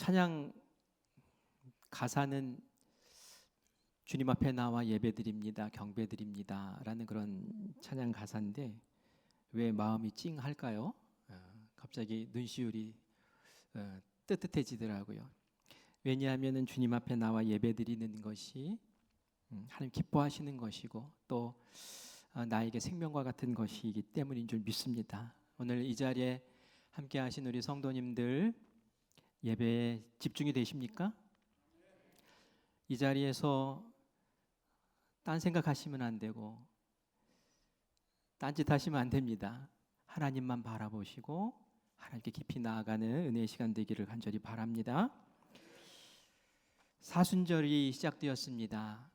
찬양 가사는 주님 앞에 나와 예배드립니다, 경배드립니다 라는 그런 찬양 가사인데 왜 마음이 찡할까요? 갑자기 눈시울이 뜨뜻해지더라고요. 왜냐하면 주님 앞에 나와 예배드리는 것이 하나님 기뻐하시는 것이고 또 나에게 생명과 같은 것이기 때문인 줄 믿습니다. 오늘 이 자리에 함께 하신 우리 성도님들 예배에 집중이 되십니까? 이 자리에서 딴 생각하시면 안 되고 딴짓 하시면 안 됩니다. 하나님만 바라보시고 하나님께 깊이 나아가는 은혜의 시간 되기를 간절히 바랍니다. 사순절이 시작되었습니다.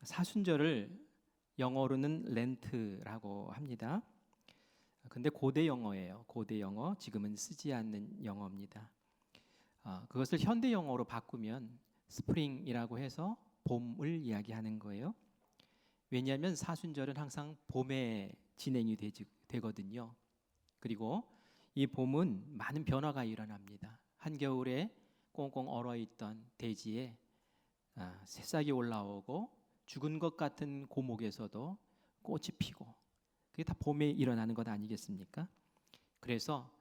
사순절을 영어로는 렌트라고 합니다. 근데 고대 영어예요. 고대 영어, 지금은 쓰지 않는 영어입니다. 그것을 현대 영어로 바꾸면 스프링이라고 해서 봄을 이야기하는 거예요. 왜냐하면 사순절은 항상 봄에 진행이 되거든요. 그리고 이 봄은 많은 변화가 일어납니다. 한겨울에 꽁꽁 얼어있던 대지에 새싹이 올라오고 죽은 것 같은 고목에서도 꽃이 피고 그게 다 봄에 일어나는 것 아니겠습니까? 그래서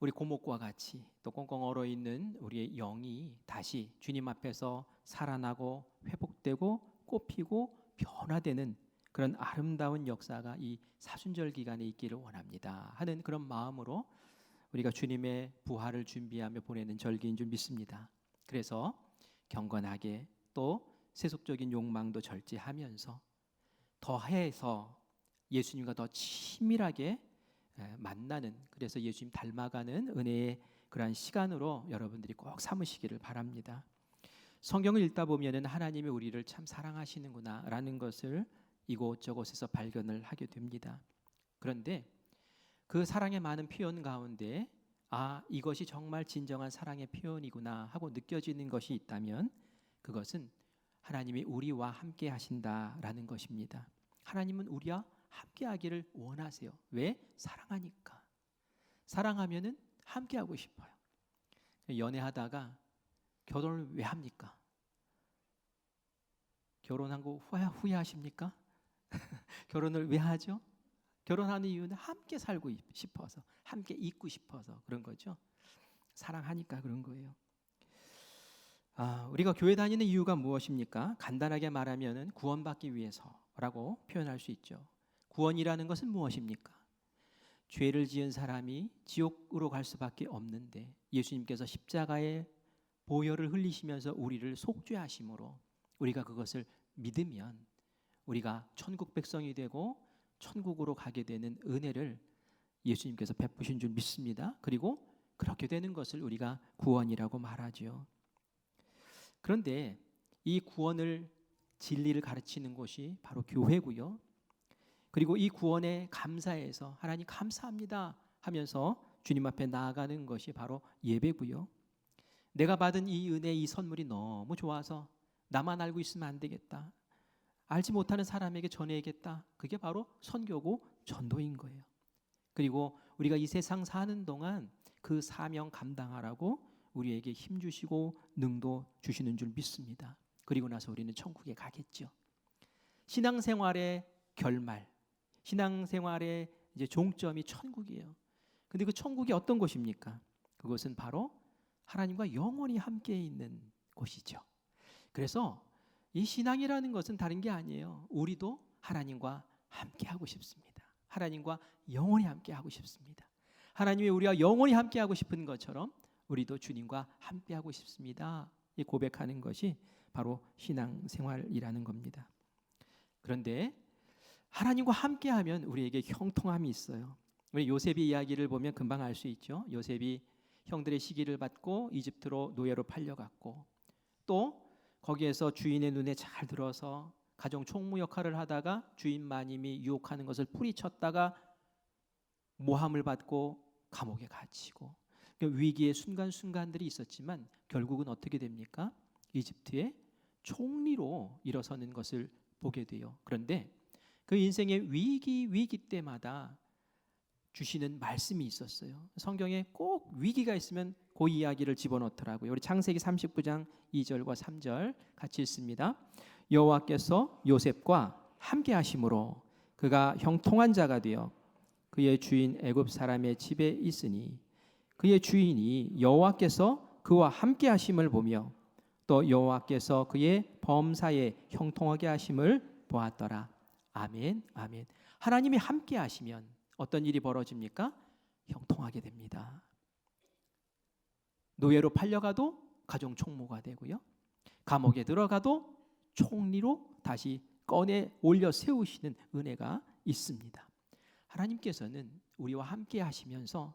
우리 고목과 같이 또 꽁꽁 얼어있는 우리의 영이 다시 주님 앞에서 살아나고 회복되고 꽃피고 변화되는 그런 아름다운 역사가 이 사순절 기간에 있기를 원합니다 하는 그런 마음으로 우리가 주님의 부활을 준비하며 보내는 절기인 줄 믿습니다. 그래서 경건하게 또 세속적인 욕망도 절제하면서 더해서 예수님과 더 친밀하게 만나는, 그래서 예수님 닮아가는 은혜의 그러한 시간으로 여러분들이 꼭 삼으시기를 바랍니다. 성경을 읽다 보면 하나님이 우리를 참 사랑하시는구나 라는 것을 이곳저곳에서 발견을 하게 됩니다. 그런데 그 사랑의 많은 표현 가운데 이것이 정말 진정한 사랑의 표현이구나 하고 느껴지는 것이 있다면 그것은 하나님이 우리와 함께 하신다라는 것입니다. 하나님은 우리와 함께 하기를 원하세요. 왜? 사랑하니까. 사랑하면은 함께 하고 싶어요. 연애하다가 결혼을 왜 합니까? 결혼한 거 후회하십니까? 결혼을 왜 하죠? 결혼하는 이유는 함께 살고 싶어서, 함께 있고 싶어서 그런 거죠. 사랑하니까 그런 거예요. 우리가 교회 다니는 이유가 무엇입니까? 간단하게 말하면 구원받기 위해서라고 표현할 수 있죠. 구원이라는 것은 무엇입니까? 죄를 지은 사람이 지옥으로 갈 수밖에 없는데 예수님께서 십자가에 보혈을 흘리시면서 우리를 속죄하심으로 우리가 그것을 믿으면 우리가 천국 백성이 되고 천국으로 가게 되는 은혜를 예수님께서 베푸신 줄 믿습니다. 그리고 그렇게 되는 것을 우리가 구원이라고 말하죠. 그런데 이 구원을, 진리를 가르치는 곳이 바로 교회고요. 그리고 이 구원에 감사해서 하나님 감사합니다 하면서 주님 앞에 나아가는 것이 바로 예배고요. 내가 받은 이 은혜, 이 선물이 너무 좋아서 나만 알고 있으면 안 되겠다, 알지 못하는 사람에게 전해야겠다, 그게 바로 선교고 전도인 거예요. 그리고 우리가 이 세상 사는 동안 그 사명 감당하라고 우리에게 힘 주시고 능도 주시는 줄 믿습니다. 그리고 나서 우리는 천국에 가겠죠. 신앙생활의 결말, 신앙생활의 이제 종점이 천국이에요. 근데 그 천국이 어떤 곳입니까? 그것은 바로 하나님과 영원히 함께 있는 곳이죠. 그래서 이 신앙이라는 것은 다른 게 아니에요. 우리도 하나님과 함께 하고 싶습니다. 하나님과 영원히 함께 하고 싶습니다. 하나님이 우리와 영원히 함께 하고 싶은 것처럼 우리도 주님과 함께 하고 싶습니다. 이 고백하는 것이 바로 신앙생활이라는 겁니다. 그런데 하나님과 함께하면 우리에게 형통함이 있어요. 우리 요셉의 이야기를 보면 금방 알 수 있죠. 요셉이 형들의 시기를 받고 이집트로 노예로 팔려갔고 또 거기에서 주인의 눈에 잘 들어서 가정 총무 역할을 하다가 주인 마님이 유혹하는 것을 뿌리쳤다가 모함을 받고 감옥에 갇히고 위기의 순간순간들이 있었지만 결국은 어떻게 됩니까? 이집트의 총리로 일어서는 것을 보게 돼요. 그런데 그 인생의 위기 때마다 주시는 말씀이 있었어요. 성경에 꼭 위기가 있으면 그 이야기를 집어넣더라고요. 우리 창세기 39장 2절과 3절 같이 읽습니다. 여호와께서 요셉과 함께 하심으로 그가 형통한 자가 되어 그의 주인 애굽 사람의 집에 있으니 그의 주인이 여호와께서 그와 함께 하심을 보며 또 여호와께서 그의 범사에 형통하게 하심을 보았더라. 아멘, 아멘. 하나님이 함께 하시면 어떤 일이 벌어집니까? 형통하게 됩니다. 노예로 팔려가도 가정 총무가 되고요. 감옥에 들어가도 총리로 다시 꺼내 올려 세우시는 은혜가 있습니다. 하나님께서는 우리와 함께 하시면서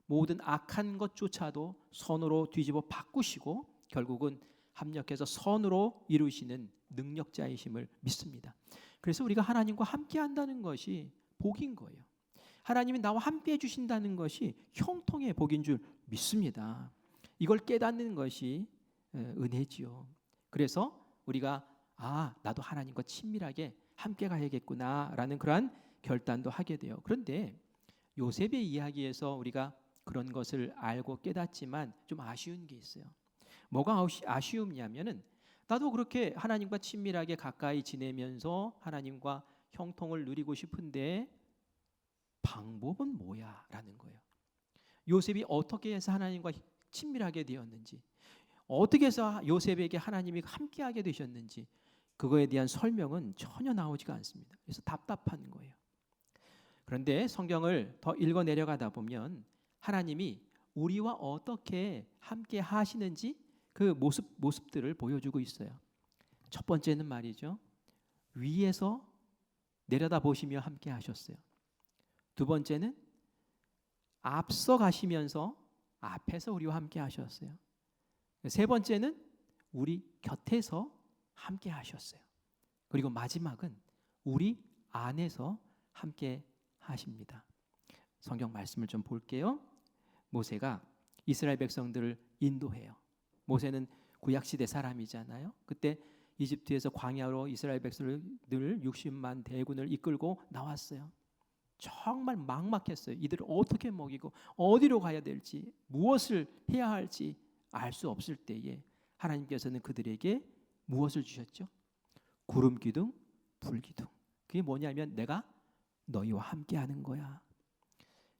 모든 악한 것조차도 선으로 뒤집어 바꾸시고 결국은 합력해서 선으로 이루시는 능력자이심을 믿습니다. 그래서 우리가 하나님과 함께 한다는 것이 복인 거예요. 하나님이 나와 함께 해주신다는 것이 형통의 복인 줄 믿습니다. 이걸 깨닫는 것이 은혜지요. 그래서 우리가 나도 하나님과 친밀하게 함께 가야겠구나라는 그러한 결단도 하게 돼요. 그런데 요셉의 이야기에서 우리가 그런 것을 알고 깨닫지만 좀 아쉬운 게 있어요. 뭐가 아쉬움이냐면은 나도 그렇게 하나님과 친밀하게 가까이 지내면서 하나님과 형통을 누리고 싶은데 방법은 뭐야? 라는 거예요. 요셉이 어떻게 해서 하나님과 친밀하게 되었는지, 어떻게 해서 요셉에게 하나님이 함께하게 되셨는지 그거에 대한 설명은 전혀 나오지가 않습니다. 그래서 답답한 거예요. 그런데 성경을 더 읽어 내려가다 보면 하나님이 우리와 어떻게 함께 하시는지 그 모습들을 보여주고 있어요. 첫 번째는 말이죠. 위에서 내려다 보시며 함께 하셨어요. 두 번째는 앞서 가시면서 앞에서 우리와 함께 하셨어요. 세 번째는 우리 곁에서 함께 하셨어요. 그리고 마지막은 우리 안에서 함께 하십니다. 성경 말씀을 좀 볼게요. 모세가 이스라엘 백성들을 인도해요. 모세는 구약시대 사람이잖아요. 그때 이집트에서 광야로 이스라엘 백성들 60만 대군을 이끌고 나왔어요. 정말 막막했어요. 이들을 어떻게 먹이고 어디로 가야 될지 무엇을 해야 할지 알 수 없을 때에 하나님께서는 그들에게 무엇을 주셨죠? 구름 기둥, 불 기둥. 그게 뭐냐면 내가 너희와 함께하는 거야.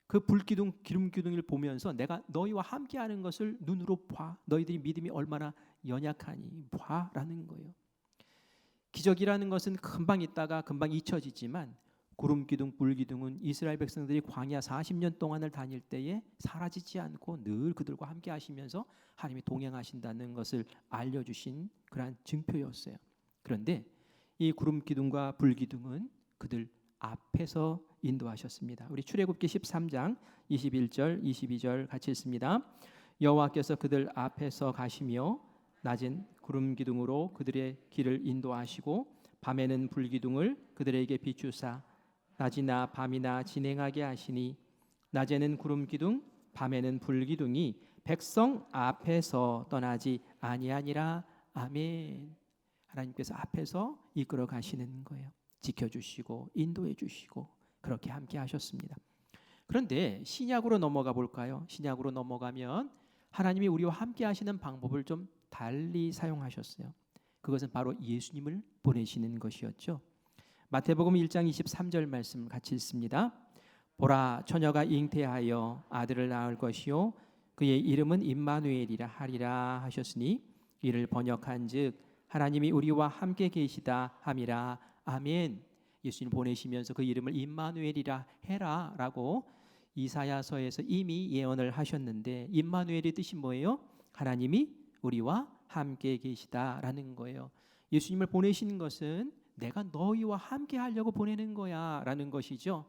그 불기둥, 기름 기둥을 보면서 내가 너희와 함께하는 것을 눈으로 봐. 너희들이 믿음이 얼마나 연약하니 봐라는 거예요. 기적이라는 것은 금방 있다가 금방 잊혀지지만 구름 기둥, 불 기둥은 이스라엘 백성들이 광야 40년 동안을 다닐 때에 사라지지 않고 늘 그들과 함께 하시면서 하나님이 동행하신다는 것을 알려주신 그러한 증표였어요. 그런데 이 구름 기둥과 불 기둥은 그들 앞에서 인도하셨습니다. 우리 출애굽기 13장 21절 22절 같이 읽습니다. 여호와께서 그들 앞에서 가시며 낮은 구름 기둥으로 그들의 길을 인도하시고 밤에는 불 기둥을 그들에게 비추사 낮이나 밤이나 진행하게 하시니 낮에는 구름 기둥 밤에는 불 기둥이 백성 앞에서 떠나지 아니하니라. 아멘. 하나님께서 앞에서 이끌어 가시는 거예요. 지켜주시고 인도해 주시고 그렇게 함께 하셨습니다. 그런데 신약으로 넘어가 볼까요? 신약으로 넘어가면 하나님이 우리와 함께 하시는 방법을 좀 달리 사용하셨어요. 그것은 바로 예수님을 보내시는 것이었죠. 마태복음 1장 23절 말씀 같이 읽습니다. 보라 처녀가 잉태하여 아들을 낳을 것이요 그의 이름은 임마누엘이라 하리라 하셨으니 이를 번역한즉 하나님이 우리와 함께 계시다 함이라. 아멘. 예수님 보내시면서 그 이름을 임마누엘이라 해라라고 이사야서에서 이미 예언을 하셨는데 임마누엘의 뜻이 뭐예요? 하나님이 우리와 함께 계시다라는 거예요. 예수님을 보내신 것은 내가 너희와 함께 하려고 보내는 거야 라는 것이죠.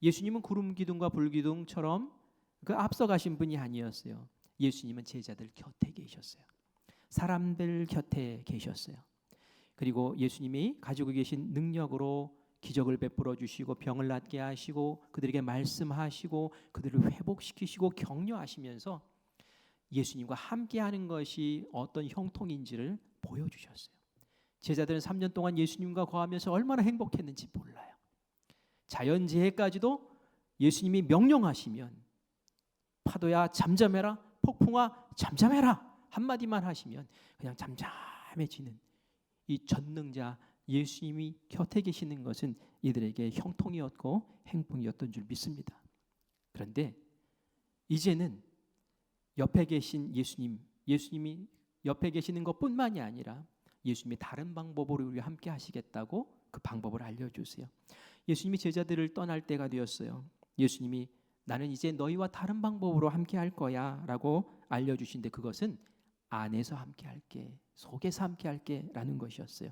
예수님은 구름 기둥과 불 기둥처럼 그 앞서 가신 분이 아니었어요. 예수님은 제자들 곁에 계셨어요. 사람들 곁에 계셨어요. 그리고 예수님이 가지고 계신 능력으로 기적을 베풀어 주시고 병을 낫게 하시고 그들에게 말씀하시고 그들을 회복시키시고 격려하시면서 예수님과 함께하는 것이 어떤 형통인지를 보여주셨어요. 제자들은 3년 동안 예수님과 거하면서 얼마나 행복했는지 몰라요. 자연재해까지도 예수님이 명령하시면 파도야 잠잠해라, 폭풍아 잠잠해라 한마디만 하시면 그냥 잠잠해지는 이 전능자 예수님이 곁에 계시는 것은 이들에게 형통이었고 행복이었던 줄 믿습니다. 그런데 이제는 옆에 계신 예수님이 옆에 계시는 것뿐만이 아니라 예수님이 다른 방법으로 우리와 함께 하시겠다고 그 방법을 알려주세요. 예수님이 제자들을 떠날 때가 되었어요. 예수님이 나는 이제 너희와 다른 방법으로 함께 할 거야 라고 알려주신데 그것은 안에서 함께 할게, 속에서 함께 할게 라는 것이었어요.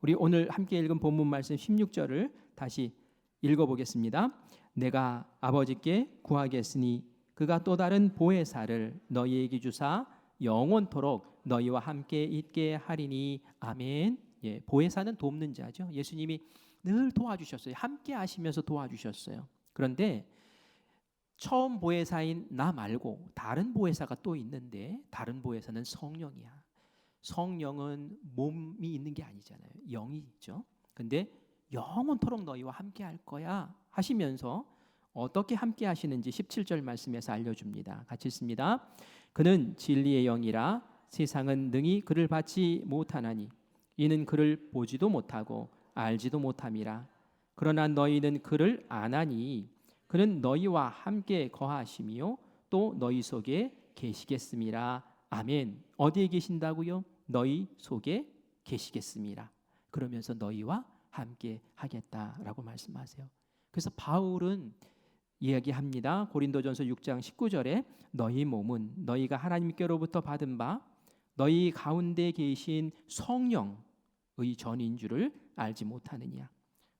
우리 오늘 함께 읽은 본문 말씀 16절을 다시 읽어보겠습니다. 내가 아버지께 구하겠으니 그가 또 다른 보혜사를 너희에게 주사 영원토록 너희와 함께 있게 하리니 아멘. 예, 보혜사는 돕는 자죠. 예수님이 늘 도와주셨어요. 함께 하시면서 도와주셨어요. 그런데 처음 보혜사인 나 말고 다른 보혜사가 또 있는데 다른 보혜사는 성령이야. 성령은 몸이 있는 게 아니잖아요. 영이 있죠. 근데 영원토록 너희와 함께 할 거야 하시면서 어떻게 함께 하시는지 17절 말씀에서 알려줍니다. 같이 읽습니다. 그는 진리의 영이라 세상은 능히 그를 받지 못하나니 이는 그를 보지도 못하고 알지도 못함이라. 그러나 너희는 그를 아나니 그는 너희와 함께 거하시며 또 너희 속에 계시겠음이라. 아멘. 어디에 계신다고요? 너희 속에 계시겠음이라. 그러면서 너희와 함께 하겠다라고 말씀하세요. 그래서 바울은 이야기합니다. 고린도전서 6장 19절에 너희 몸은 너희가 하나님께로부터 받은 바 너희 가운데 계신 성령의 전인 줄을 알지 못하느냐.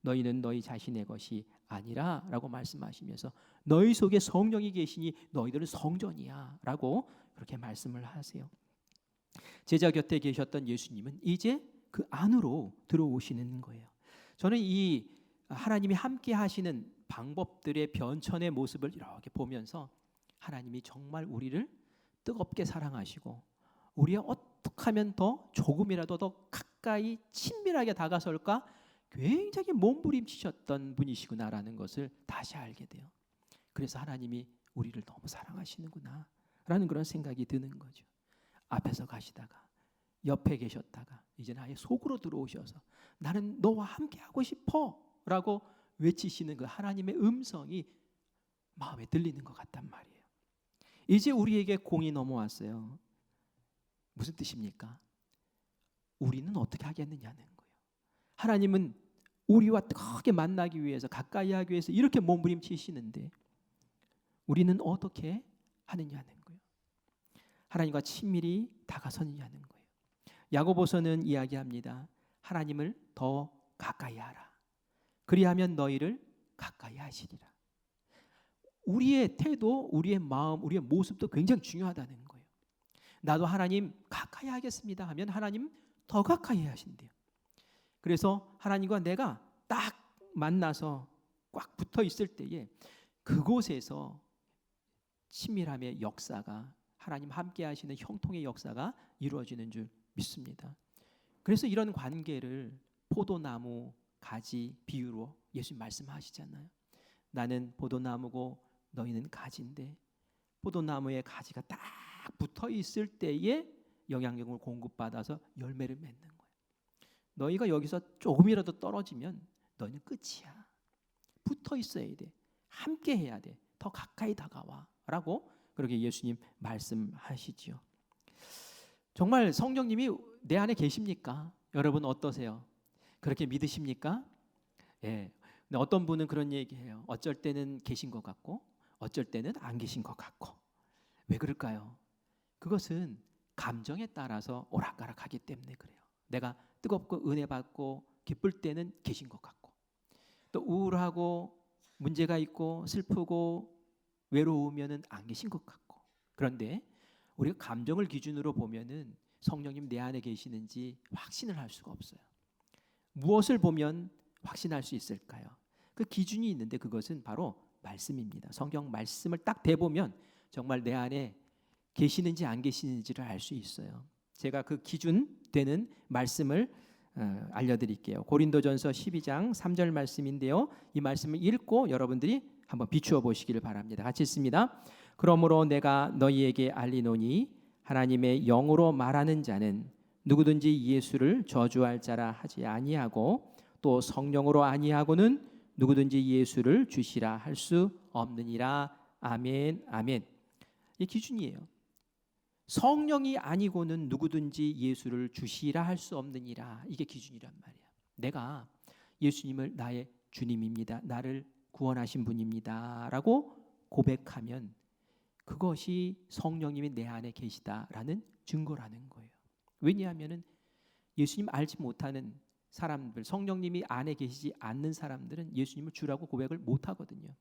너희는 너희 자신의 것이 아니라 라고 말씀하시면서 너희 속에 성령이 계시니 너희들은 성전이야 라고 그렇게 말씀을 하세요. 제자 곁에 계셨던 예수님은 이제 그 안으로 들어오시는 거예요. 저는 이 하나님이 함께 하시는 방법들의 변천의 모습을 이렇게 보면서 하나님이 정말 우리를 뜨겁게 사랑하시고 우리가 어떻게 하면 더 조금이라도 더 가까이 친밀하게 다가설까 굉장히 몸부림치셨던 분이시구나라는 것을 다시 알게 돼요. 그래서 하나님이 우리를 너무 사랑하시는구나 라는 그런 생각이 드는 거죠. 앞에서 가시다가 옆에 계셨다가 이제는 아예 속으로 들어오셔서 나는 너와 함께 하고 싶어 라고 외치시는 그 하나님의 음성이 마음에 들리는 것 같단 말이에요. 이제 우리에게 공이 넘어왔어요. 무슨 뜻입니까? 우리는 어떻게 하겠느냐는 거예요. 하나님은 우리와 뜨겁게 만나기 위해서 가까이 하기 위해서 이렇게 몸부림치시는데 우리는 어떻게 하느냐는 거예요. 하나님과 친밀히 다가서느냐는 거예요. 야고보서는 이야기합니다. 하나님을 더 가까이 하라. 그리하면 너희를 가까이 하시리라. 우리의 태도, 우리의 마음, 우리의 모습도 굉장히 중요하다는 거예요. 나도 하나님 가까이 하겠습니다 하면 하나님 더 가까이 하신대요. 그래서 하나님과 내가 딱 만나서 꽉 붙어 있을 때에 그곳에서 친밀함의 역사가 하나님 함께 하시는 형통의 역사가 이루어지는 줄 믿습니다. 그래서 이런 관계를 포도나무 가지 비유로 예수님 말씀하시잖아요. 나는 포도나무고 너희는 가지인데 포도나무의 가지가 딱 붙어 있을 때에 영향력을 공급받아서 열매를 맺는 거예요. 너희가 여기서 조금이라도 떨어지면 너희는 끝이야. 붙어 있어야 돼. 함께 해야 돼. 더 가까이 다가와 라고 그렇게 예수님 말씀하시지요. 정말 성령님이 내 안에 계십니까? 여러분 어떠세요? 그렇게 믿으십니까? 예. 근데 어떤 분은 그런 얘기해요. 어쩔 때는 계신 것 같고 어쩔 때는 안 계신 것 같고. 왜 그럴까요? 그것은 감정에 따라서 오락가락하기 때문에 그래요. 내가 뜨겁고 은혜 받고 기쁠 때는 계신 것 같고 또 우울하고 문제가 있고 슬프고 외로우면은 안 계신 것 같고. 그런데 우리가 감정을 기준으로 보면은 성령님 내 안에 계시는지 확신을 할 수가 없어요. 무엇을 보면 확신할 수 있을까요? 그 기준이 있는데 그것은 바로 말씀입니다. 성경 말씀을 딱 대보면 정말 내 안에 계시는지 안 계시는지를 알 수 있어요. 제가 그 기준 되는 말씀을 알려드릴게요. 고린도전서 12장 3절 말씀인데요. 이 말씀을 읽고 여러분들이 한번 비추어 보시기를 바랍니다. 같이 읽습니다. 그러므로 내가 너희에게 알리노니 하나님의 영으로 말하는 자는 누구든지 예수를 저주할 자라 하지 아니하고 또 성령으로 아니하고는 누구든지 예수를 주시라 할 수 없느니라. 아멘. 아멘. 이 기준이에요. 성령이 아니고는 누구든지 예수를 주시라 할 수 없느니라. 이게 기준이란 말이야. 내가 예수님을 나의 주님입니다, 나를 구원하신 분입니다 라고 고백하면 그것이 성령님이 내 안에 계시다라는 증거라는 거예요. 왜냐하면 예수님 알지 못하는 사람들, 성령님이 안에 계시지 않는 사람들은 예수님을 주라고 고백을 못하거든요.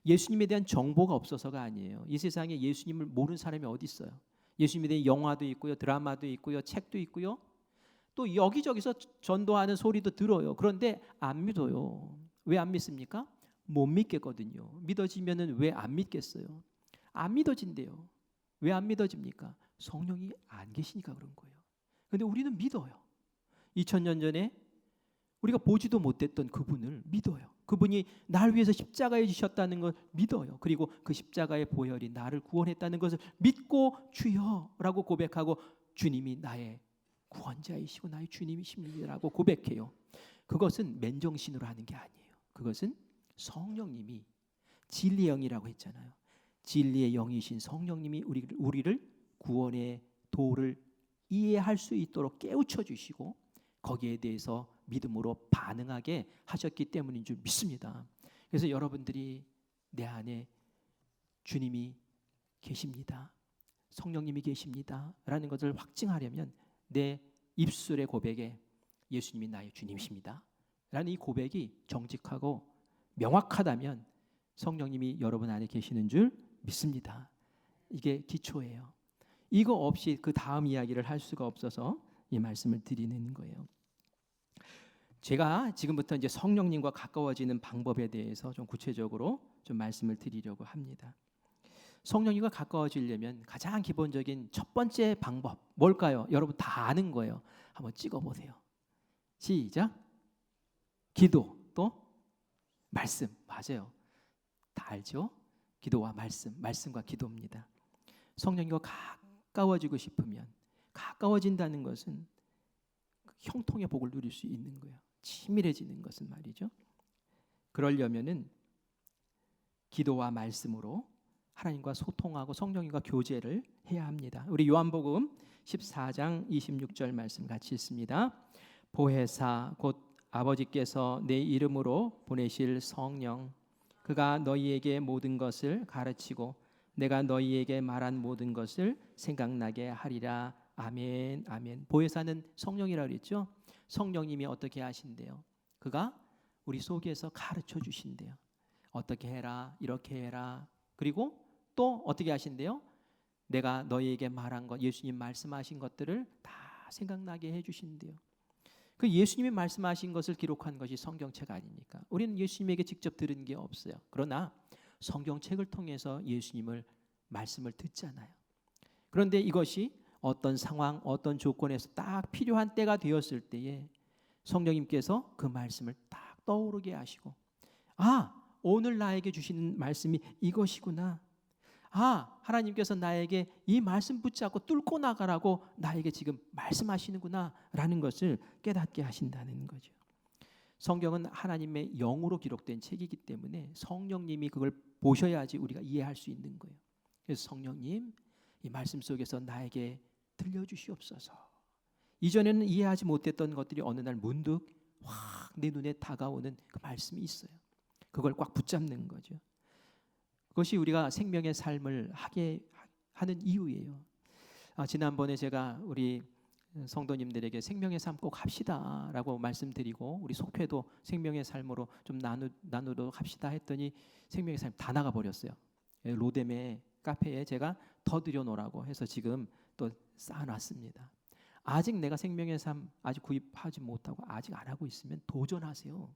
예수님에 대한 정보가 없어서가 아니에요. 이 세상에 예수님을 모르는 사람이 어디 있어요? 예수님에 대한 영화도 있고요, 드라마도 있고요, 책도 있고요, 또 여기저기서 전도하는 소리도 들어요. 그런데 안 믿어요. 왜 안 믿습니까? 못 믿겠거든요. 믿어지면은 왜 안 믿겠어요? 안 믿어진대요. 왜 안 믿어집니까? 성령이 안 계시니까 그런 거예요. 근데 우리는 믿어요. 2000년 전에 우리가 보지도 못했던 그분을 믿어요. 그분이 날 위해서 십자가에 지셨다는 걸 믿어요. 그리고 그 십자가의 보혈이 나를 구원했다는 것을 믿고 주여라고 고백하고 주님이 나의 구원자이시고 나의 주님이십니다라고 고백해요. 그것은 맨정신으로 하는 게 아니에요. 그것은 성령님이, 진리의 영이라고 했잖아요. 진리의 영이신 성령님이 우리를 구원의 도를 이해할 수 있도록 깨우쳐 주시고 거기에 대해서 믿음으로 반응하게 하셨기 때문인 줄 믿습니다. 그래서 여러분들이 내 안에 주님이 계십니다, 성령님이 계십니다 라는 것을 확증하려면 내 입술의 고백에 예수님이 나의 주님이십니다 라는 이 고백이 정직하고 명확하다면 성령님이 여러분 안에 계시는 줄 믿습니다. 이게 기초예요. 이거 없이 그 다음 이야기를 할 수가 없어서 이 말씀을 드리는 거예요. 제가 지금부터 이제 성령님과 가까워지는 방법에 대해서 좀 구체적으로 좀 말씀을 드리려고 합니다. 성령님과 가까워지려면 가장 기본적인 첫 번째 방법 뭘까요? 여러분 다 아는 거예요. 한번 찍어보세요. 시작. 기도, 또 말씀. 맞아요. 다 알죠? 기도와 말씀, 말씀과 기도입니다. 성령님과 가까워지고 싶으면, 가까워진다는 것은 형통의 복을 누릴 수 있는 거예요. 친밀해지는 것은 말이죠. 그러려면은 기도와 말씀으로 하나님과 소통하고 성령님과 교제를 해야 합니다. 우리 요한복음 14장 26절 말씀 같이 읽습니다. 보혜사 곧 아버지께서 내 이름으로 보내실 성령, 그가 너희에게 모든 것을 가르치고 내가 너희에게 말한 모든 것을 생각나게 하리라. 아멘. 아멘. 보혜사는 성령이라고 그랬죠. 성령님이 어떻게 하신대요? 그가 우리 속에서 가르쳐 주신대요. 어떻게 해라, 이렇게 해라. 그리고 또 어떻게 하신대요? 내가 너희에게 말한 것, 예수님 말씀하신 것들을 다 생각나게 해주신대요. 그 예수님이 말씀하신 것을 기록한 것이 성경책 아닙니까? 우리는 예수님에게 직접 들은 게 없어요. 그러나 성경책을 통해서 예수님을 말씀을 듣잖아요. 그런데 이것이 어떤 상황, 어떤 조건에서 딱 필요한 때가 되었을 때에 성령님께서 그 말씀을 딱 떠오르게 하시고, 아, 오늘 나에게 주시는 말씀이 이것이구나. 아, 하나님께서 나에게 이 말씀 붙잡고 뚫고 나가라고 나에게 지금 말씀하시는구나 라는 것을 깨닫게 하신다는 거죠. 성경은 하나님의 영으로 기록된 책이기 때문에 성령님이 그걸 보셔야지 우리가 이해할 수 있는 거예요. 그래서 성령님, 이 말씀 속에서 나에게 들려주시옵소서. 이전에는 이해하지 못했던 것들이 어느 날 문득 확 내 눈에 다가오는 그 말씀이 있어요. 그걸 꽉 붙잡는 거죠. 그것이 우리가 생명의 삶을 하게 하는 이유예요. 지난번에 제가 우리 성도님들에게 생명의 삶 꼭 합시다라고 말씀드리고 우리 속회도 생명의 삶으로 좀 나누도록 합시다 했더니 생명의 삶 다 나가버렸어요. 로뎀의 카페에 제가 더 들여놓으라고 해서 지금 또 쌓아놨습니다. 아직 내가 생명의 삶 아직 구입하지 못하고 아직 안 하고 있으면 도전하세요.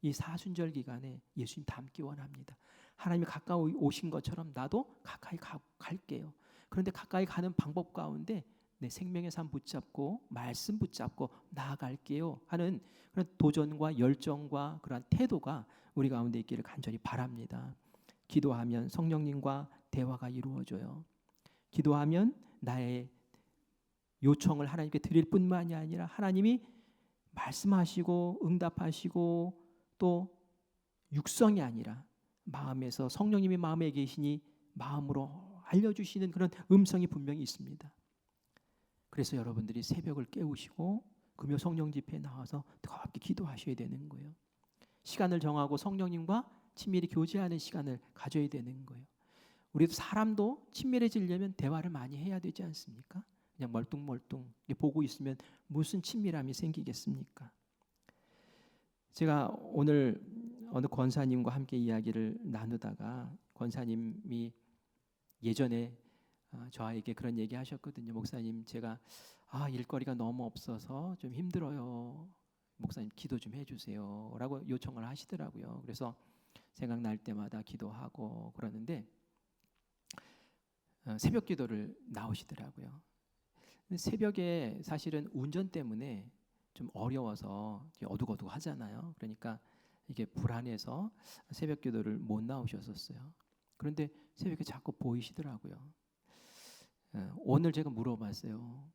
이 사순절 기간에 예수님 닮기 원합니다. 하나님이 가까이 오신 것처럼 나도 가까이 갈게요. 그런데 가까이 가는 방법 가운데 내 생명의 삶 붙잡고 말씀 붙잡고 나아갈게요 하는 그런 도전과 열정과 그런 태도가 우리 가운데 있기를 간절히 바랍니다. 기도하면 성령님과 대화가 이루어져요. 기도하면 나의 요청을 하나님께 드릴 뿐만이 아니라 하나님이 말씀하시고 응답하시고 또 육성이 아니라 마음에서 성령님이 마음에 계시니 마음으로 알려주시는 그런 음성이 분명히 있습니다. 그래서 여러분들이 새벽을 깨우시고 금요 성령 집회에 나와서 뜨겁게 기도하셔야 되는 거예요. 시간을 정하고 성령님과 친밀히 교제하는 시간을 가져야 되는 거예요. 우리도 사람도 친밀해지려면 대화를 많이 해야 되지 않습니까? 그냥 멀뚱멀뚱 보고 있으면 무슨 친밀함이 생기겠습니까? 제가 오늘 어느 권사님과 함께 이야기를 나누다가 권사님이 예전에 저에게 그런 얘기 하셨거든요. 목사님, 제가 일거리가 너무 없어서 좀 힘들어요. 목사님 기도 좀 해주세요 라고 요청을 하시더라고요. 그래서 생각날 때마다 기도하고 그러는데 새벽 기도를 나오시더라고요. 근데 새벽에 사실은 운전 때문에 좀 어려워서 어둑어둑 하잖아요. 그러니까 이게 불안해서 새벽 기도를 못 나오셨었어요. 그런데 새벽에 자꾸 보이시더라고요. 오늘 제가 물어봤어요.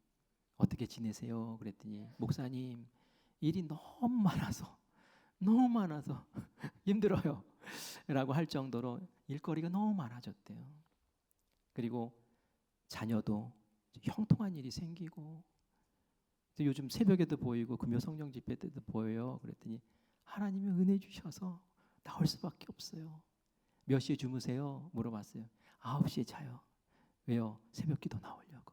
어떻게 지내세요? 그랬더니 목사님 일이 너무 많아서 힘들어요 라고 할 정도로 일거리가 너무 많아졌대요. 그리고 자녀도 형통한 일이 생기고 요즘 새벽에도 보이고 금요 성령 집회 때도 보여요. 그랬더니 하나님이 은혜 주셔서 나올 수밖에 없어요. 몇 시에 주무세요? 물어봤어요. 9시에 자요. 왜요? 새벽 기도 나오려고.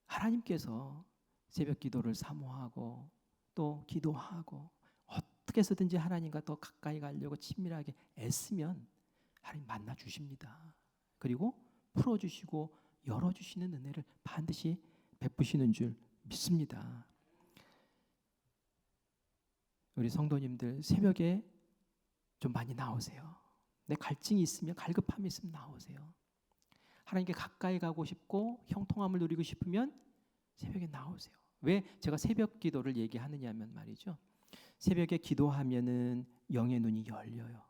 하나님께서 새벽 기도를 사모하고 또 기도하고 어떻게 해서든지 하나님과 더 가까이 가려고 친밀하게 애쓰면 하나님 만나 주십니다. 그리고 풀어주시고 열어주시는 은혜를 반드시 베푸시는 줄 믿습니다. 우리 성도님들 새벽에 좀 많이 나오세요. 내 갈증이 있으면 갈급함이 있으면 나오세요. 하나님께 가까이 가고 싶고 형통함을 누리고 싶으면 새벽에 나오세요. 왜 제가 새벽 기도를 얘기하느냐면 말이죠. 새벽에 기도하면은 영의 눈이 열려요.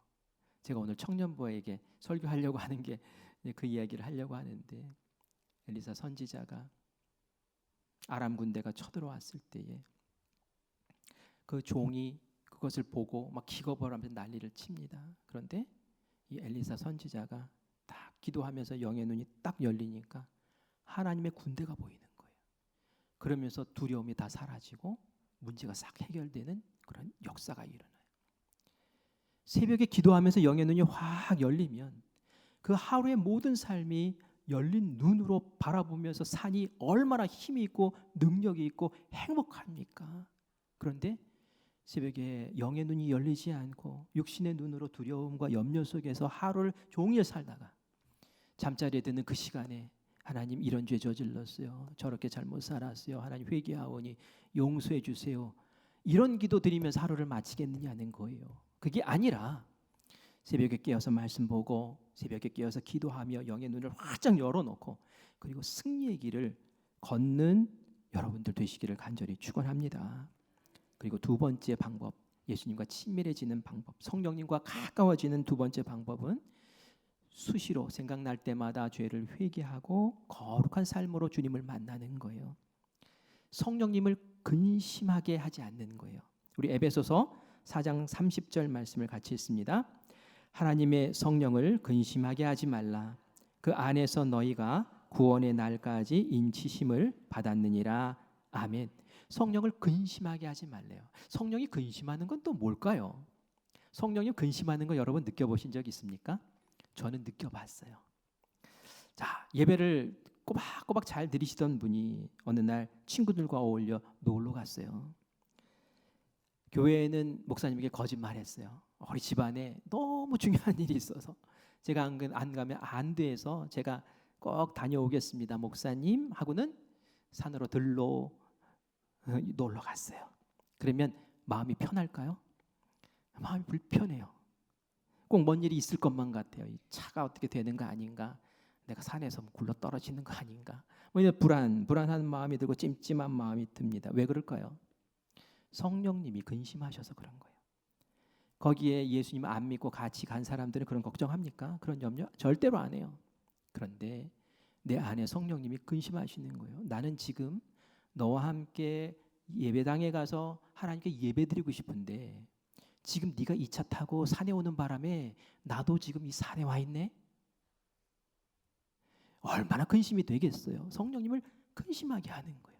제가 오늘 청년부에게 설교하려고 하는 게 그 이야기를 하려고 하는데 엘리사 선지자가 아람 군대가 쳐들어왔을 때에 그 종이 그것을 보고 막 기겁을 하면서 난리를 칩니다. 그런데 이 엘리사 선지자가 딱 기도하면서 영의 눈이 딱 열리니까 하나님의 군대가 보이는 거예요. 그러면서 두려움이 다 사라지고 문제가 싹 해결되는 그런 역사가 일어나요. 새벽에 기도하면서 영의 눈이 확 열리면 그 하루의 모든 삶이 열린 눈으로 바라보면서 산이 얼마나 힘이 있고 능력이 있고 행복합니까? 그런데 새벽에 영의 눈이 열리지 않고 육신의 눈으로 두려움과 염려 속에서 하루를 종일 살다가 잠자리에 드는 그 시간에 하나님 이런 죄 저질렀어요. 저렇게 잘못 살았어요. 하나님 회개하오니 용서해 주세요. 이런 기도 드리면서 하루를 마치겠느냐는 거예요. 그게 아니라 새벽에 깨어서 말씀 보고 새벽에 깨어서 기도하며 영의 눈을 활짝 열어놓고 그리고 승리의 길을 걷는 여러분들 되시기를 간절히 축원합니다. 그리고 두 번째 방법, 예수님과 친밀해지는 방법, 성령님과 가까워지는 두 번째 방법은 수시로 생각날 때마다 죄를 회개하고 거룩한 삶으로 주님을 만나는 거예요. 성령님을 근심하게 하지 않는 거예요. 우리 에베소서 4장 30절 말씀을 같이 읽습니다. 하나님의 성령을 근심하게 하지 말라. 그 안에서 너희가 구원의 날까지 인치심을 받았느니라. 아멘. 성령을 근심하게 하지 말래요. 성령이 근심하는 건 또 뭘까요? 성령님 근심하는 거 여러분 느껴보신 적 있습니까? 저는 느껴봤어요. 자, 예배를 꼬박꼬박 잘 들으시던 분이 어느 날 친구들과 어울려 놀러 갔어요. 교회에는 목사님에게 거짓말했어요. 우리 집안에 너무 중요한 일이 있어서 제가 안 가면 안 돼서 제가 꼭 다녀오겠습니다. 목사님 하고는 산으로 들러 놀러 갔어요. 그러면 마음이 편할까요? 마음이 불편해요. 꼭 뭔 일이 있을 것만 같아요. 이 차가 어떻게 되는 거 아닌가? 내가 산에서 굴러 떨어지는 거 아닌가? 불안한 마음이 들고 찜찜한 마음이 듭니다. 왜 그럴까요? 성령님이 근심하셔서 그런 거예요. 거기에 예수님 안 믿고 같이 간 사람들은 그런 걱정합니까? 그런 염려 절대로 안 해요. 그런데 내 안에 성령님이 근심하시는 거예요. 나는 지금 너와 함께 예배당에 가서 하나님께 예배드리고 싶은데 지금 네가 이 차 타고 산에 오는 바람에 나도 지금 이 산에 와 있네. 얼마나 근심이 되겠어요. 성령님을 근심하게 하는 거예요.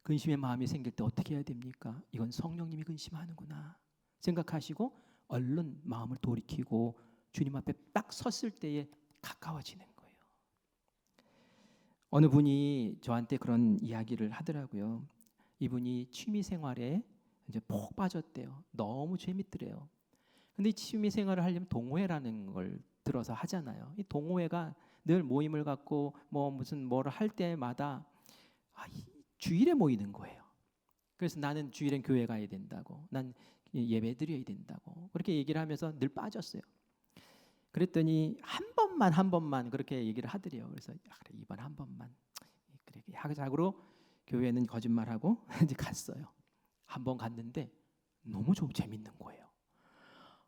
근심의 마음이 생길 때 어떻게 해야 됩니까? 이건 성령님이 근심하는구나 생각하시고 얼른 마음을 돌이키고 주님 앞에 딱 섰을 때에 가까워지는 거예요. 어느 분이 저한테 그런 이야기를 하더라고요. 이분이 취미 생활에 이제 푹 빠졌대요. 너무 재밌더래요. 근데 취미 생활을 하려면 동호회라는 걸 들어서 하잖아요. 이 동호회가 늘 모임을 갖고 뭐 무슨 뭐를 할 때마다 주일에 모이는 거예요. 그래서 나는 주일엔 교회 가야 된다고, 난 예배 드려야 된다고 그렇게 얘기를 하면서 늘 빠졌어요. 그랬더니 한 번만 그렇게 얘기를 하더래요. 그래서 그래, 이번 한 번만 그래 하자고 교회는 거짓말하고 이제 갔어요. 한 번 갔는데 너무 좀 재밌는 거예요.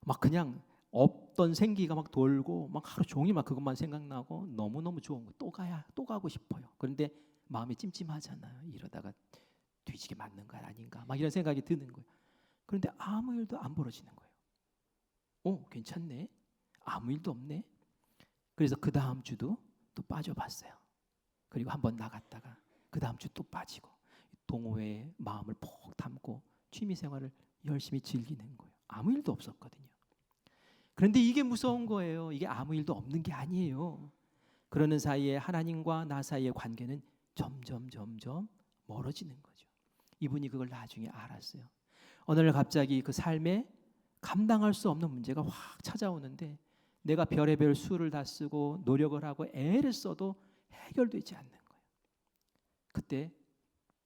막 그냥 없던 생기가 막 돌고 막 하루 종일 막 그것만 생각나고 너무너무 좋은 거 또 가고 싶어요. 그런데 마음이 찜찜하잖아요. 이러다가 뒤지게 맞는 거 아닌가 막 이런 생각이 드는 거예요. 그런데 아무 일도 안 벌어지는 거예요. 괜찮네. 아무 일도 없네. 그래서 그 다음 주도 또 빠져봤어요. 그리고 한번 나갔다가 그 다음 주 또 빠지고 동호회에 마음을 푹 담고 취미 생활을 열심히 즐기는 거예요. 아무 일도 없었거든요. 그런데 이게 무서운 거예요. 이게 아무 일도 없는 게 아니에요. 그러는 사이에 하나님과 나 사이의 관계는 점점 멀어지는 거죠. 이분이 그걸 나중에 알았어요. 어느 날 갑자기 그 삶에 감당할 수 없는 문제가 확 찾아오는데 내가 별의별 수를 다 쓰고 노력을 하고 애를 써도 해결되지 않는 거예요. 그때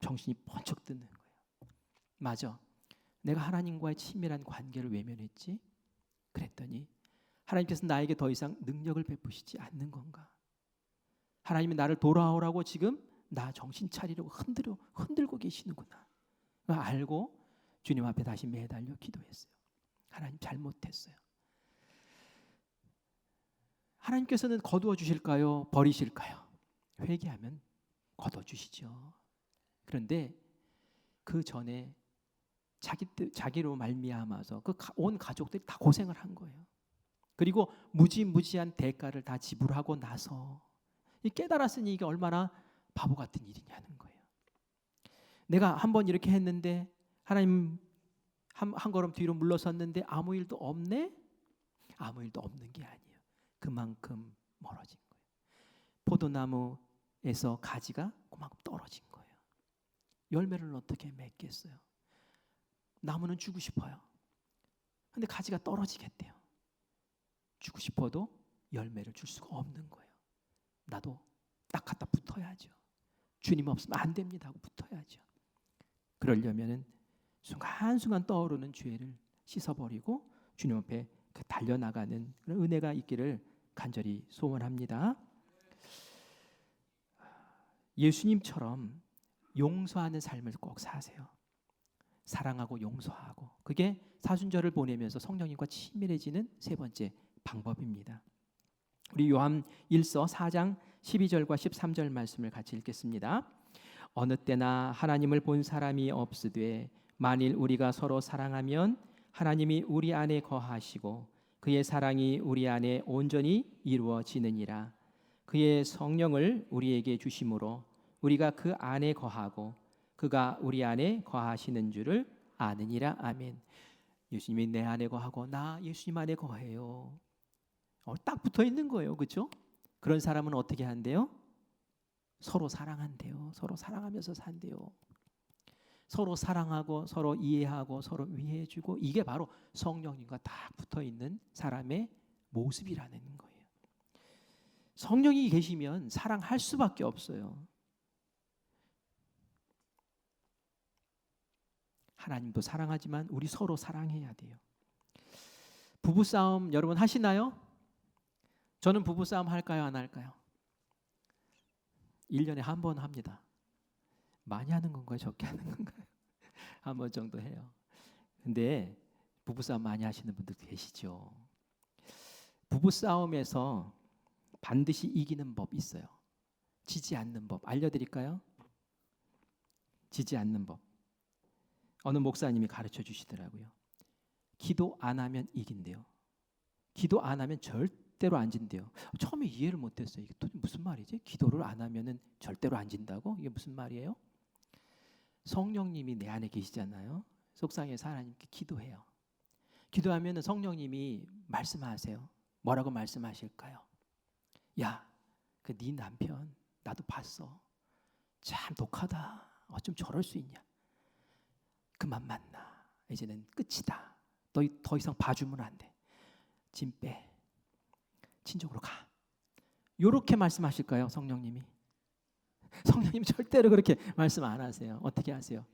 정신이 번쩍 드는 거예요. 맞아. 내가 하나님과의 친밀한 관계를 외면했지? 그랬더니 하나님께서 나에게 더 이상 능력을 베푸시지 않는 건가? 하나님이 나를 돌아오라고 지금 나 정신 차리려고 흔들고 계시는구나. 알고 주님 앞에 다시 매달려 기도했어요. 하나님 잘못했어요. 하나님께서는 거두어 주실까요? 버리실까요? 회개하면 거둬 주시죠. 그런데 그 전에 자기로 말미암아서 그 온 가족들이 다 고생을 한 거예요. 그리고 무지무지한 대가를 다 지불하고 나서 깨달았으니 이게 얼마나 바보 같은 일이냐는 거예요. 내가 한번 이렇게 했는데 하나님 한 걸음 뒤로 물러섰는데 아무 일도 없네? 아무 일도 없는 게 아니에요. 그만큼 멀어진 거예요. 포도나무에서 가지가 그만큼 떨어진 거예요. 열매를 어떻게 맺겠어요? 나무는 주고 싶어요. 근데 가지가 떨어지겠대요. 주고 싶어도 열매를 줄 수가 없는 거예요. 나도 딱 갖다 붙어야죠. 주님 없으면 안 됩니다 하고 붙어야죠. 그러려면은 순간순간 떠오르는 죄를 씻어버리고 주님 앞에 달려나가는 그런 은혜가 있기를 간절히 소원합니다. 예수님처럼 용서하는 삶을 꼭 사세요. 사랑하고 용서하고 그게 사순절을 보내면서 성령님과 친밀해지는 세 번째 방법입니다. 우리 요한 1서 4장 12절과 13절 말씀을 같이 읽겠습니다. 어느 때나 하나님을 본 사람이 없으되 만일 우리가 서로 사랑하면 하나님이 우리 안에 거하시고 그의 사랑이 우리 안에 온전히 이루어지느니라. 그의 성령을 우리에게 주심으로 우리가 그 안에 거하고 그가 우리 안에 거하시는 줄을 아느니라. 아멘. 예수님이 내 안에 거하고 나 예수님 안에 거해요. 딱 붙어 있는 거예요. 그렇죠? 그런 사람은 어떻게 한대요? 서로 사랑한대요. 서로 사랑하면서 산대요. 서로 사랑하고 서로 이해하고 서로 위해주고 이게 바로 성령님과 딱 붙어 있는 사람의 모습이라는 거예요. 성령이 계시면 사랑할 수밖에 없어요. 하나님도 사랑하지만 우리 서로 사랑해야 돼요. 부부싸움 여러분 하시나요? 저는 부부싸움 할까요? 안 할까요? 1년에 한 번 합니다. 많이 하는 건가요? 적게 하는 건가요? 한 번 정도 해요. 근데 부부싸움 많이 하시는 분들 계시죠. 부부싸움에서 반드시 이기는 법이 있어요. 지지 않는 법 알려드릴까요? 지지 않는 법. 어느 목사님이 가르쳐 주시더라고요. 기도 안 하면 이긴대요. 기도 안 하면 절대로 안 진대요. 처음에 이해를 못했어요. 이게 또 무슨 말이지? 기도를 안 하면은 절대로 안 진다고? 이게 무슨 말이에요? 성령님이 내 안에 계시잖아요. 속상해서 하나님께 기도해요. 기도하면 성령님이 말씀하세요. 뭐라고 말씀하실까요? 야, 그 네 남편 나도 봤어. 참 독하다. 어쩜 저럴 수 있냐. 그만 만나. 이제는 끝이다. 너 더 이상 봐주면 안 돼. 짐 빼. 친정으로 가. 요렇게 말씀하실까요? 성령님이? 성령님 절대로 그렇게 말씀 안 하세요. 어떻게 하세요?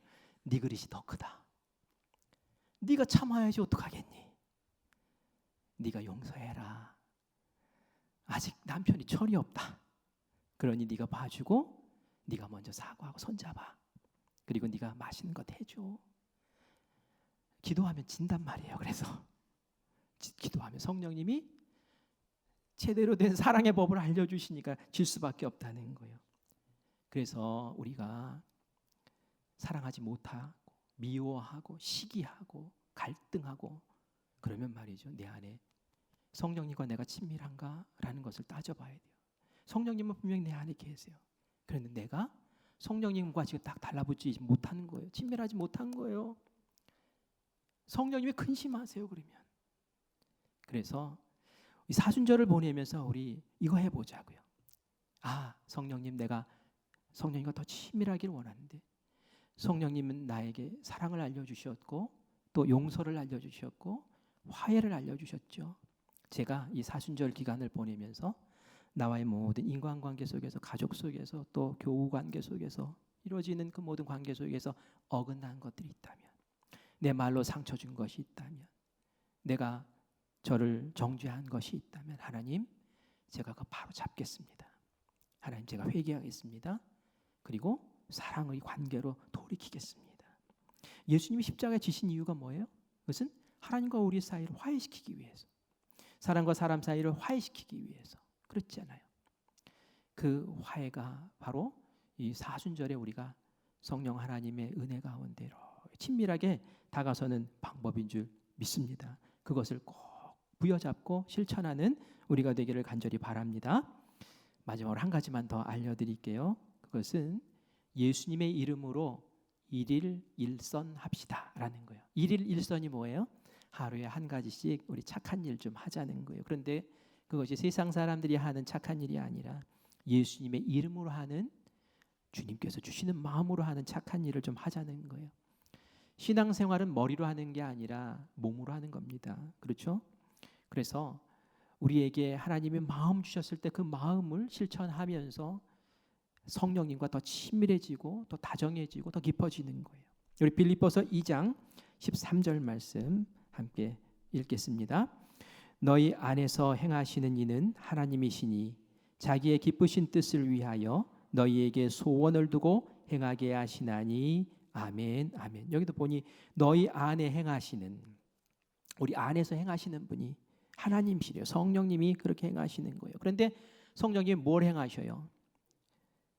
네 그릇이 더 크다. 네가 참아야지 어떡하겠니? 네가 용서해라. 아직 남편이 철이 없다. 그러니 네가 봐주고 네가 먼저 사과하고 손잡아. 그리고 네가 맛있는 것 해줘. 기도하면 진단 말이에요. 그래서 기도하면 성령님이 제대로 된 사랑의 법을 알려주시니까 질 수밖에 없다는 거예요. 그래서 우리가 사랑하지 못하고 미워하고 시기하고 갈등하고 그러면 말이죠. 내 안에 성령님과 내가 친밀한가? 라는 것을 따져봐야 돼요. 성령님은 분명히 내 안에 계세요. 그런데 내가 성령님과 지금 딱 달라붙지 못하는 거예요. 친밀하지 못한 거예요. 성령님이 근심하세요. 그러면. 그래서 이 사순절을 보내면서 우리 이거 해보자고요. 아, 성령님 내가 성령님과 더 친밀하기를 원하는데 성령님은 나에게 사랑을 알려주셨고 또 용서를 알려주셨고 화해를 알려주셨죠. 제가 이 사순절 기간을 보내면서 나와의 모든 인간관계 속에서 가족 속에서 또 교우 관계 속에서 이루어지는 그 모든 관계 속에서 어긋난 것들이 있다면 내 말로 상처 준 것이 있다면 내가 저를 정죄한 것이 있다면 하나님 제가 그거 바로 잡겠습니다. 하나님 제가 회개하겠습니다. 그리고 사랑의 관계로 돌이키겠습니다. 예수님이 십자가에 지신 이유가 뭐예요? 그것은 하나님과 우리 사이를 화해시키기 위해서 사람과 사람 사이를 화해시키기 위해서 그렇잖아요. 그 화해가 바로 이 사순절에 우리가 성령 하나님의 은혜 가운데로 친밀하게 다가서는 방법인 줄 믿습니다. 그것을 꼭 부여잡고 실천하는 우리가 되기를 간절히 바랍니다. 마지막으로 한 가지만 더 알려드릴게요. 그것은 예수님의 이름으로 일일 일선합시다 라는 거예요. 일일 일선이 뭐예요? 하루에 한 가지씩 우리 착한 일 좀 하자는 거예요. 그런데 그것이 세상 사람들이 하는 착한 일이 아니라 예수님의 이름으로 하는 주님께서 주시는 마음으로 하는 착한 일을 좀 하자는 거예요. 신앙생활은 머리로 하는 게 아니라 몸으로 하는 겁니다. 그렇죠? 그래서 우리에게 하나님의 마음 주셨을 때 그 마음을 실천하면서 성령님과 더 친밀해지고 더 다정해지고 더 깊어지는 거예요. 우리 빌립보서 2장 13절 말씀 함께 읽겠습니다. 너희 안에서 행하시는 이는 하나님이시니 자기의 기쁘신 뜻을 위하여 너희에게 소원을 두고 행하게 하시나니 아멘 아멘. 여기도 보니 너희 안에 행하시는 우리 안에서 행하시는 분이 하나님이시래요. 성령님이 그렇게 행하시는 거예요. 그런데 성령님이 뭘 행하셔요?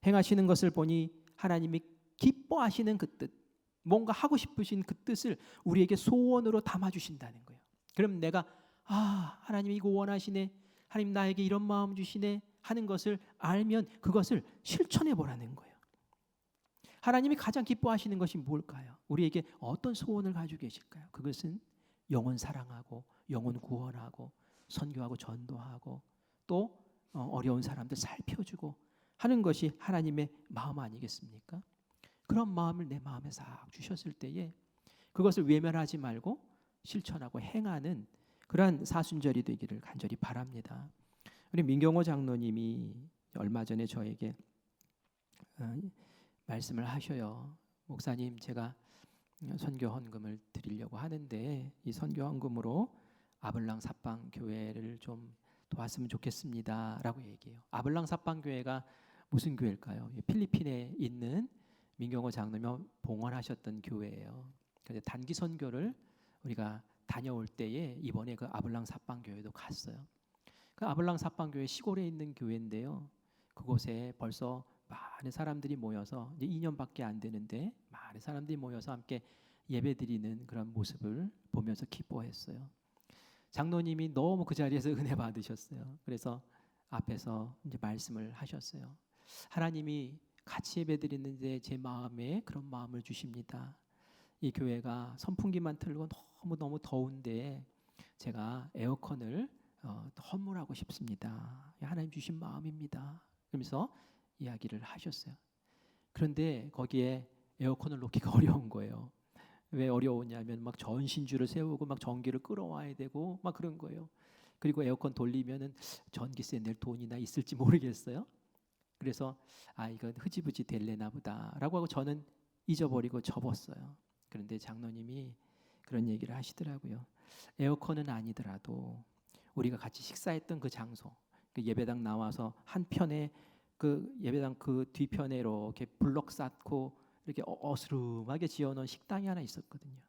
행하시는 것을 보니 하나님이 기뻐하시는 그 뜻, 뭔가 하고 싶으신 그 뜻을 우리에게 소원으로 담아주신다는 거예요. 그럼 내가 하나님이 이거 원하시네, 하나님 나에게 이런 마음 주시네 하는 것을 알면 그것을 실천해 보라는 거예요. 하나님이 가장 기뻐하시는 것이 뭘까요? 우리에게 어떤 소원을 가지고 계실까요? 그것은 영혼 사랑하고 영혼 구원하고 선교하고 전도하고 또 어려운 사람들 살펴주고 하는 것이 하나님의 마음 아니겠습니까? 그런 마음을 내 마음에 싹 주셨을 때에 그것을 외면하지 말고 실천하고 행하는 그러한 사순절이 되기를 간절히 바랍니다. 우리 민경호 장로님이 얼마 전에 저에게 말씀을 하셔요. 목사님, 제가 선교 헌금을 드리려고 하는데 이 선교 헌금으로 아블랑 사방 교회를 좀 도왔으면 좋겠습니다 라고 얘기해요. 아블랑 사방 교회가 무슨 교회일까요? 필리핀에 있는 민경호 장로님이 봉헌하셨던 교회예요. 그래서 단기 선교를 우리가 다녀올 때에 이번에 그 아블랑 사방교회도 갔어요. 그 아블랑 사방교회 시골에 있는 교회인데요. 그곳에 벌써 많은 사람들이 모여서 이제 2년밖에 안 되는데 많은 사람들이 모여서 함께 예배드리는 그런 모습을 보면서 기뻐했어요. 장로님이 너무 그 자리에서 은혜 받으셨어요. 그래서 앞에서 이제 말씀을 하셨어요. 하나님이 같이 예배드리는데 제 마음에 그런 마음을 주십니다. 이 교회가 선풍기만 틀고 너무 더운데 제가 에어컨을 헌물하고 싶습니다. 하나님 주신 마음입니다. 그러면서 이야기를 하셨어요. 그런데 거기에 에어컨을 놓기가 어려운 거예요. 왜 어려우냐면 막 전신주를 세우고 막 전기를 끌어와야 되고 막 그런 거예요. 그리고 에어컨 돌리면은 전기세 낼 돈이나 있을지 모르겠어요. 그래서 이건 흐지부지 될래나 보다라고 하고 저는 잊어버리고 접었어요. 그런데 장로님이 그런 얘기를 하시더라고요. 에어컨은 아니더라도 우리가 같이 식사했던 그 장소, 그 예배당 나와서 한 편에 그 예배당 그 뒤편에 이렇게 블럭 쌓고 이렇게 어스름하게 지어놓은 식당이 하나 있었거든요.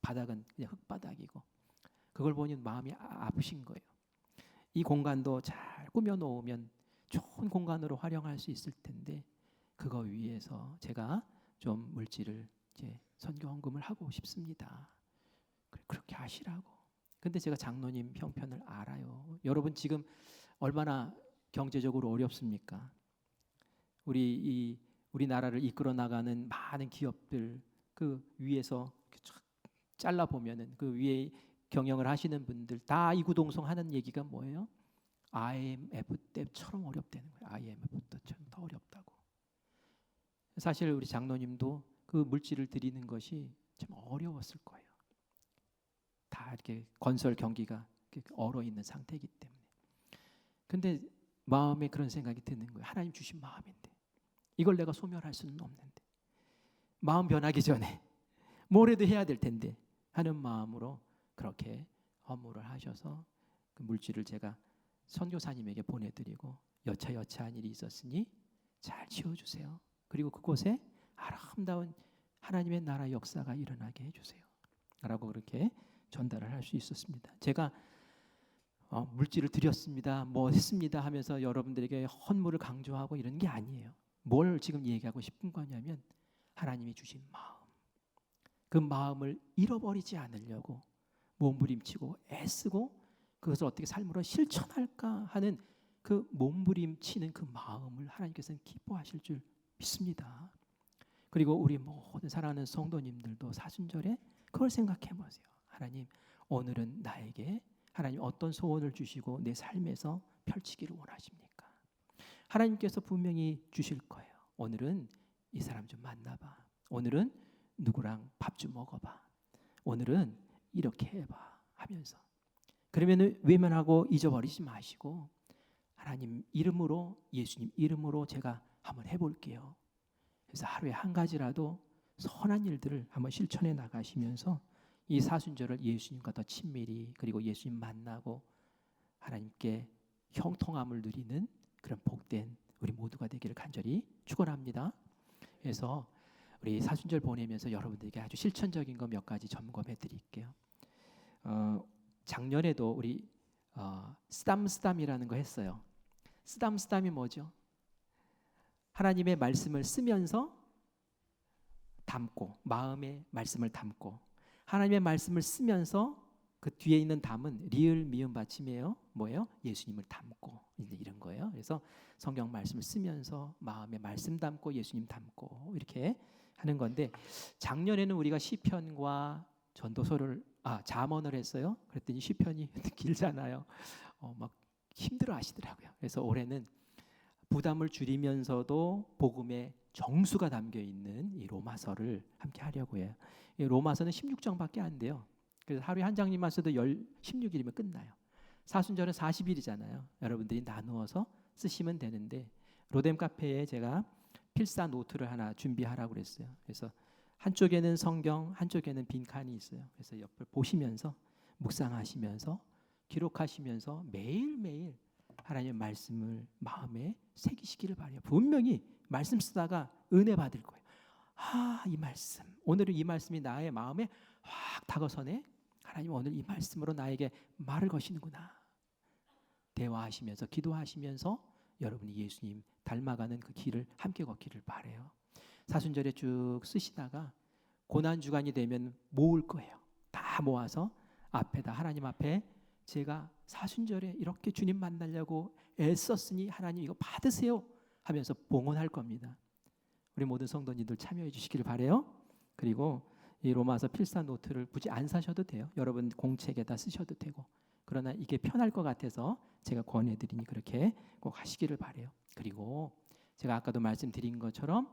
바닥은 그냥 흙바닥이고 그걸 보니 마음이 아프신 거예요. 이 공간도 잘 꾸며놓으면 좋은 공간으로 활용할 수 있을 텐데 그거 위해서 제가 좀 물질을 이제 선교 헌금을 하고 싶습니다. 그렇게 하시라고. 근데 제가 장로님 형편을 알아요. 여러분 지금 얼마나 경제적으로 어렵습니까? 우리나라를 이끌어 나가는 많은 기업들 그 위에서 잘라 보면은 그 위에 경영을 하시는 분들 다 이구동성 하는 얘기가 뭐예요? IMF 때처럼 어렵다는 거예요. IMF 때처럼 더 어렵다고. 사실 우리 장로님도 그 물질을 드리는 것이 참 어려웠을 거예요. 다 이렇게 건설 경기가 얼어 있는 상태이기 때문에. 근데 마음에 그런 생각이 드는 거예요. 하나님 주신 마음인데 이걸 내가 소멸할 수는 없는데 마음 변하기 전에 뭐라도 해야 될 텐데 하는 마음으로 그렇게 헌물을 하셔서 그 물질을 제가 선교사님에게 보내드리고 여차여차한 일이 있었으니 잘 지어주세요. 그리고 그곳에 아름다운 하나님의 나라 역사가 일어나게 해주세요. 라고 그렇게 전달을 할 수 있었습니다. 제가 물질을 드렸습니다. 뭐 했습니다 하면서 여러분들에게 헌물을 강조하고 이런 게 아니에요. 뭘 지금 얘기하고 싶은 거냐면 하나님이 주신 마음. 그 마음을 잃어버리지 않으려고 몸부림치고 애쓰고 그것을 어떻게 삶으로 실천할까 하는 그 몸부림치는 그 마음을 하나님께서는 기뻐하실 줄 믿습니다. 그리고 우리 모든 사랑하는 성도님들도 사순절에 그걸 생각해 보세요. 하나님 오늘은 나에게 하나님 어떤 소원을 주시고 내 삶에서 펼치기를 원하십니까? 하나님께서 분명히 주실 거예요. 오늘은 이 사람 좀 만나봐. 오늘은 누구랑 밥 좀 먹어봐. 오늘은 이렇게 해봐 하면서 그러면 외면하고 잊어버리지 마시고 하나님 이름으로 예수님 이름으로 제가 한번 해볼게요. 그래서 하루에 한 가지라도 선한 일들을 한번 실천해 나가시면서 이 사순절을 예수님과 더 친밀히 그리고 예수님 만나고 하나님께 형통함을 누리는 그런 복된 우리 모두가 되기를 간절히 축원합니다. 그래서 우리 사순절 보내면서 여러분들에게 아주 실천적인 거 몇 가지 점검해 드릴게요. 작년에도 우리 쓰담쓰담이라는 거 했어요. 쓰담쓰담이 뭐죠? 하나님의 말씀을 쓰면서 담고 마음의 말씀을 담고 하나님의 말씀을 쓰면서 그 뒤에 있는 담은 리을 미음 받침이에요. 뭐예요? 예수님을 담고 이런 거예요. 그래서 성경 말씀을 쓰면서 마음의 말씀 담고 예수님 담고 이렇게 하는 건데 작년에는 우리가 시편과 전도서를 잠언을 했어요. 그랬더니 시편이 길잖아요. 막 힘들어 하시더라고요. 그래서 올해는 부담을 줄이면서도 복음의 정수가 담겨 있는 이 로마서를 함께 하려고 해요. 이 로마서는 16장밖에 안 돼요. 그래서 하루에 한 장님만 써도 16일이면 끝나요. 사순절은 40일이잖아요. 여러분들이 나누어서 쓰시면 되는데 로뎀 카페에 제가 필사 노트를 하나 준비하라고 그랬어요. 그래서 한쪽에는 성경, 한쪽에는 빈칸이 있어요. 그래서 옆을 보시면서 묵상하시면서 기록하시면서 매일매일 하나님의 말씀을 마음에 새기시기를 바라요. 분명히 말씀 쓰다가 은혜 받을 거예요. 이 말씀 오늘은 이 말씀이 나의 마음에 확 다가서네. 하나님 오늘 이 말씀으로 나에게 말을 거시는구나. 대화하시면서 기도하시면서 여러분이 예수님 닮아가는 그 길을 함께 걷기를 바라요. 사순절에 쭉 쓰시다가 고난주간이 되면 모을 거예요. 다 모아서 앞에다 하나님 앞에 제가 사순절에 이렇게 주님 만나려고 애썼으니 하나님 이거 받으세요 하면서 봉헌할 겁니다. 우리 모든 성도님들 참여해 주시기를 바라요. 그리고 이 로마서 필사 노트를 굳이 안 사셔도 돼요. 여러분 공책에다 쓰셔도 되고. 그러나 이게 편할 것 같아서 제가 권해드리니 그렇게 꼭 하시기를 바라요. 그리고 제가 아까도 말씀드린 것처럼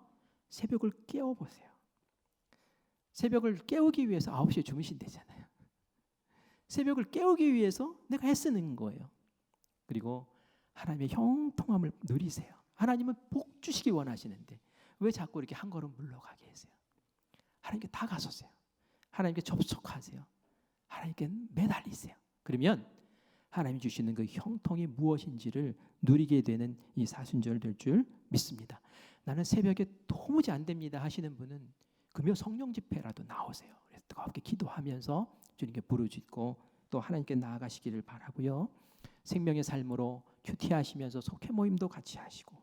새벽을 깨워보세요. 새벽을 깨우기 위해서 9시에 주무신대잖아요. 새벽을 깨우기 위해서 내가 애쓰는 거예요. 그리고 하나님의 형통함을 누리세요. 하나님은 복 주시기 원하시는데 왜 자꾸 이렇게 한 걸음 물러가게 하세요? 하나님께 다가서세요. 하나님께 접속하세요. 하나님께 매달리세요. 그러면 하나님이 주시는 그 형통이 무엇인지를 누리게 되는 이 사순절 될 줄 믿습니다. 나는 새벽에 도무지 안 됩니다 하시는 분은 금요 성령 집회라도 나오세요. 그래서 뜨겁게 기도하면서 주님께 부르짖고 또 하나님께 나아가시기를 바라고요. 생명의 삶으로 큐티하시면서 속회 모임도 같이 하시고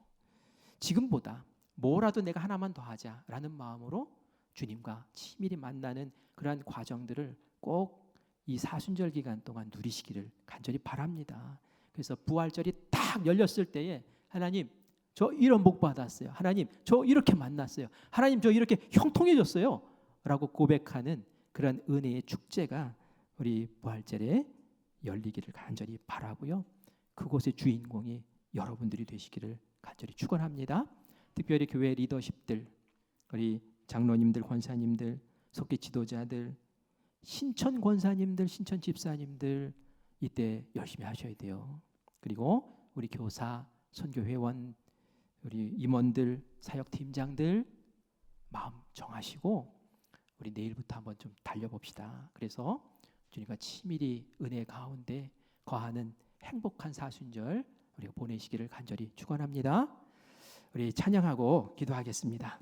지금보다 뭐라도 내가 하나만 더 하자라는 마음으로 주님과 친밀히 만나는 그러한 과정들을 꼭 이 사순절 기간 동안 누리시기를 간절히 바랍니다. 그래서 부활절이 딱 열렸을 때에 하나님 저 이런 복 받았어요. 하나님 저 이렇게 만났어요. 하나님 저 이렇게 형통해졌어요. 라고 고백하는 그런 은혜의 축제가 우리 부활절에 열리기를 간절히 바라고요. 그곳의 주인공이 여러분들이 되시기를 간절히 축원합니다. 특별히 교회 리더십들, 우리 장로님들, 권사님들, 속기 지도자들, 신천 권사님들, 신천 집사님들 이때 열심히 하셔야 돼요. 그리고 우리 교사, 선교회원, 우리 임원들, 사역팀장들 마음 정하시고 우리 내일부터 한번 좀 달려봅시다. 그래서 주님과 친밀히 은혜 가운데 거하는 행복한 사순절 우리가 보내시기를 간절히 축원합니다. 우리 찬양하고 기도하겠습니다.